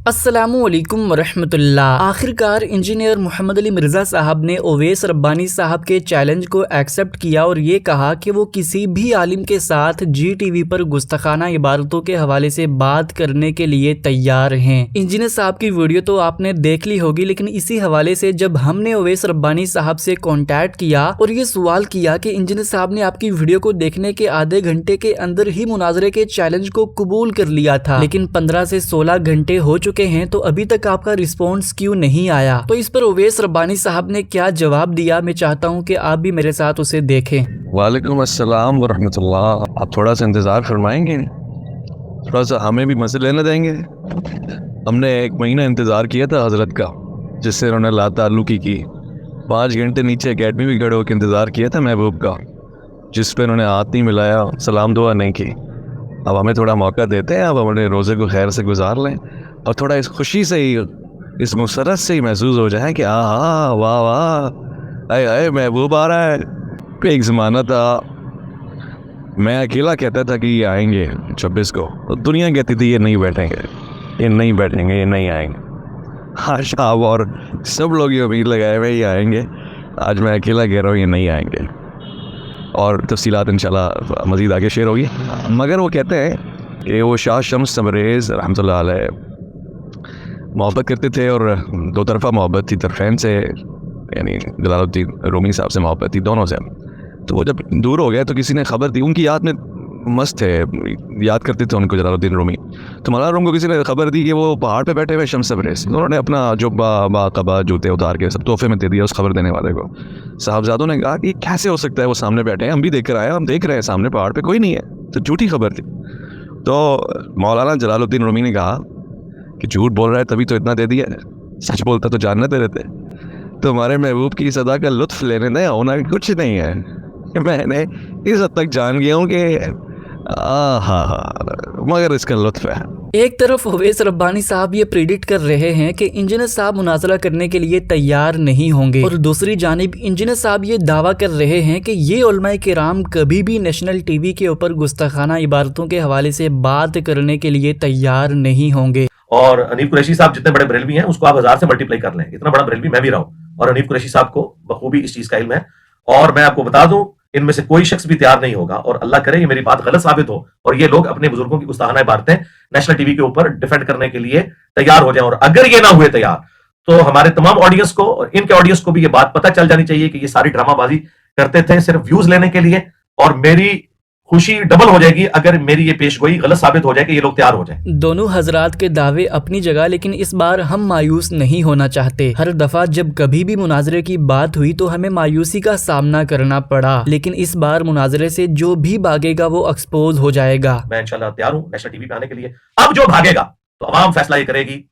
अस्सलामुअलैकुम वरहमतुल्लाह। आखिरकार इंजीनियर मोहम्मद अली मिर्ज़ा साहब ने ओवैस रब्बानी साहब के चैलेंज को एक्सेप्ट किया और ये कहा कि वो किसी भी आलिम के साथ GTV पर गुस्ताखाना इबारतों के हवाले से बात करने के लिए तैयार हैं। इंजीनियर साहब की वीडियो तो आपने देख ली होगी, लेकिन इसी हवाले से जब हमने ओवैस रब्बानी साहब से कॉन्टैक्ट किया और ये सवाल किया कि इंजीनियर साहब ने आपकी वीडियो को देखने के आधे घंटे के अंदर ही मुनाजरे के चैलेंज को कबूल कर लिया था, लेकिन 15 से 16 घंटे हो चुके हैं तो अभी तक आपका रिस्पॉन्स क्यों नहीं आया। तो इस पर ओवैस रब्बानी साहब ने क्या जवाब दिया, मैं चाहता हूं कि आप भी मेरे साथ उसे देखें। वालेकुम अस्सलाम वरहमतुल्लाह। आप थोड़ा सा इंतज़ार फरमाएंगे, थोड़ा सा हमें भी मज़े लेने देंगे। हमने 1 महीना इंतज़ार किया था हज़रत का, जिससे उन्होंने ला ताल्लुकी की। 5 घंटे नीचे एकेडमी भी खड़े होकर इंतज़ार किया था महबूब का, जिस पर उन्होंने हाथ नहीं मिलाया, सलाम दुआ नहीं की। अब हमें थोड़ा मौका देते हैं, अब हमारे रोज़े को खैर से गुजार लें और थोड़ा इस खुशी से ही, इस मुसरत से ही महसूस हो जाए कि हाँ वाह वाह, आए महबूब आ रहा है। एक ज़माना था मैं अकेला कहता था कि ये आएंगे 26 को, तो दुनिया कहती थी ये नहीं बैठेंगे, ये नहीं बैठेंगे, ये नहीं आएंगे। आज आप और सब लोग ये उम्मीद लगाए हुए ये आएंगे। आज मैं अकेला कह रहा हूँ ये नहीं आएंगे, और तफसीलात इंशाल्लाह मज़ीद आगे शेयर होगी। मगर वो कहते हैं कि वो शाह शम्स तबरेज़ रहमतुल्लाह अलैह मोहब्बत करते थे, और 2 तरफ़ा मोहब्बत थी, तरफ़ैन से, यानी जलालुद्दीन रूमी साहब से मोहब्बत थी, दोनों से। तो वो जब दूर हो गए तो किसी ने खबर दी, उनकी याद में मस्त थे, याद करते थे उनको जलालुद्दीन रूमी। तो मौलाना रूम को किसी ने खबर दी कि वो पहाड़ पे बैठे हुए शम्स तबरेज़। उन्होंने अपना जुब्बा कबा जूते उतार के सब तोहफे में दे दिया उस खबर देने वाले को। साहबजादों ने कहा कि कैसे हो सकता है, वो सामने बैठे हैं, हम भी देख कर आए, हम देख रहे हैं सामने पहाड़ पे कोई नहीं है। तो झूठी खबर थी। तो मौलाना जलालुद्दीन रूमी ने कहा कि झूठ बोल रहा है तभी तो इतना दे दिया, सच बोलता तो जानने दे रहे थे। तो हमारे महबूब की सदा का लुत्फ लेने दें, होना कुछ नहीं है। मैंने इस हद तक जान गया हूँ कि मगर इसका लुत्फ है। एक तरफ ओवैस रब्बानी साहब ये प्रेडिक्ट कर रहे हैं कि इंजीनियर साहब मुनाजरा करने के लिए तैयार नहीं होंगे, और दूसरी जानिब इंजीनियर साहब ये दावा कर रहे हैं कि ये उलमाए किराम कभी भी नेशनल टीवी के ऊपर गुस्ताखाना इबारतों के हवाले से बात करने के लिए तैयार नहीं होंगे। और हनीफ कुरैशी साहब जितने बड़े बरेलवी हैं उसको आप 1000 से मल्टीप्लाई कर लें, इतना बड़ा बरेलवी मैं भी रहा हूं, और हनीफ कुरैशी साहब को बखूबी इस चीज का इल्म है। और मैं आपको बता दूं, इनमें से कोई शख्स भी तैयार नहीं होगा, और अल्लाह करे ये मेरी बात गलत साबित हो और ये लोग अपने बुजुर्गों की गुस्ताखाना इबारतें नेशनल टीवी के ऊपर डिफेंड करने के लिए तैयार हो जाएं। और अगर ये ना हुए तैयार, तो हमारे तमाम ऑडियंस को और इनके ऑडियंस को भी ये बात पता चल जानी चाहिए कि ये सारी ड्रामाबाजी करते थे सिर्फ व्यूज लेने के लिए, और मेरी खुशी डबल हो जाएगी अगर मेरी ये पेशगोई गलत साबित हो जाए कि ये लोग तैयार हो जाएं। दोनों हजरात के दावे अपनी जगह, लेकिन इस बार हम मायूस नहीं होना चाहते। हर दफा जब कभी भी मुनाजरे की बात हुई तो हमें मायूसी का सामना करना पड़ा, लेकिन इस बार मुनाजरे से जो भी भागेगा वो एक्सपोज हो जाएगा। मैं इंशाल्लाह तैयार हूं नेशनल टीवी पे आने के लिए। अब जो भागेगा तो अवाम फैसला ये करेगी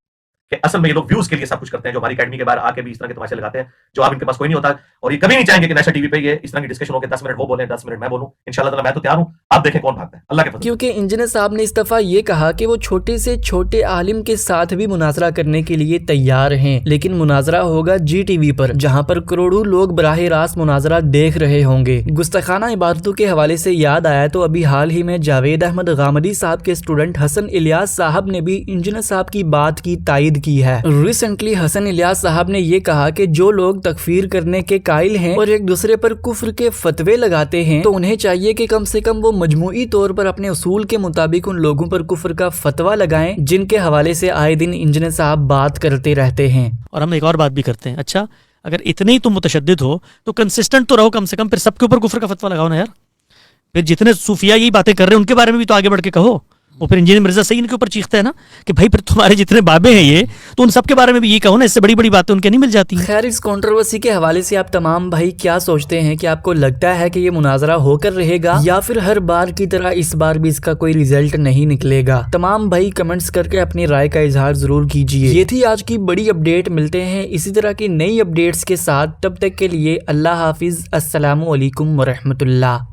कि असल में ये लोग व्यूज के लिए सब कुछ करते हैं, जो हमारी अकेडमी के बाहर आके भी इस तरह के तमाशे लगाते हैं, जो आप इनके पास कोई नहीं होता, और ये कभी नहीं चाहेंगे कि नेशनल टीवी पे ये इस तरह की डिस्कशन हो के 10 मिनट वो बोलें 10 मिनट मैं बोलूं। इंशाल्लाह ताला मैं तो तैयार हूं, आप देखें कौन भागता है, अल्लाह के फजल। क्योंकि इंजीनियर साहब ने इस दफा ये कहा कि वो छोटे से छोटे आलिम के साथ भी मुनाजरा करने के लिए तैयार हैं, लेकिन मुनाजरा होगा GTV पर, जहां पर करोड़ों लोग बराह रास्त मुनाजरा देख रहे होंगे। गुस्ताखाना इबारतों के हवाले से याद आया तो अभी हाल ही में जावेद अहमद गामदी साहब के स्टूडेंट हसन इलियास साहब ने भी इंजीनियर साहब की बात की तायद की है। रिसेंटली हसन इलियास साहब ने ये कहा कि जो लोग तकफीर करने के कायल हैं और एक दूसरे पर कुफ्र के फतवे लगाते हैं, तो उन्हें चाहिए कि कम से कम वो मजमूई तौर पर अपने उसूल के मुताबिक उन लोगों पर कुफ्र का फतवा लगाएं जिनके हवाले से आए दिन इंजीनियर साहब बात करते रहते हैं। और हम एक और बात भी करते हैं, अच्छा अगर इतने ही तुम मुतशद्दिद हो तो कंसिस्टेंट तो रहो कम से कम, फिर सबके ऊपर कुफ्र का फतवा लगाओ ना यार। फिर जितने सूफिया यही बातें कर रहे हैं उनके बारे में भी तो आगे बढ़ के कहो। वो फिर इंजीनियर मिर्जा सही इनके ऊपर चीखता है ना कि भाई फिर तुम्हारे जितने बाबे हैं ये, तो उन सब के बारे में भी ये कहो ना, इससे बड़ी बड़ी बातें उनके नहीं मिल जाती। खैर, इस कंट्रोवर्सी के हवाले से आप तमाम भाई क्या सोचते हैं? कि आपको लगता है कि ये मुनाजरा होकर रहेगा, या फिर हर बार की तरह इस बार भी इसका कोई रिजल्ट नहीं निकलेगा? तमाम भाई कमेंट्स करके अपनी राय का इजहार जरूर कीजिए। ये थी आज की बड़ी अपडेट। मिलते हैं इसी तरह की नई अपडेट्स के साथ, तब तक के लिए अल्लाह हाफिज। अस्सलामु अलैकुम वरहमतुल्लाह।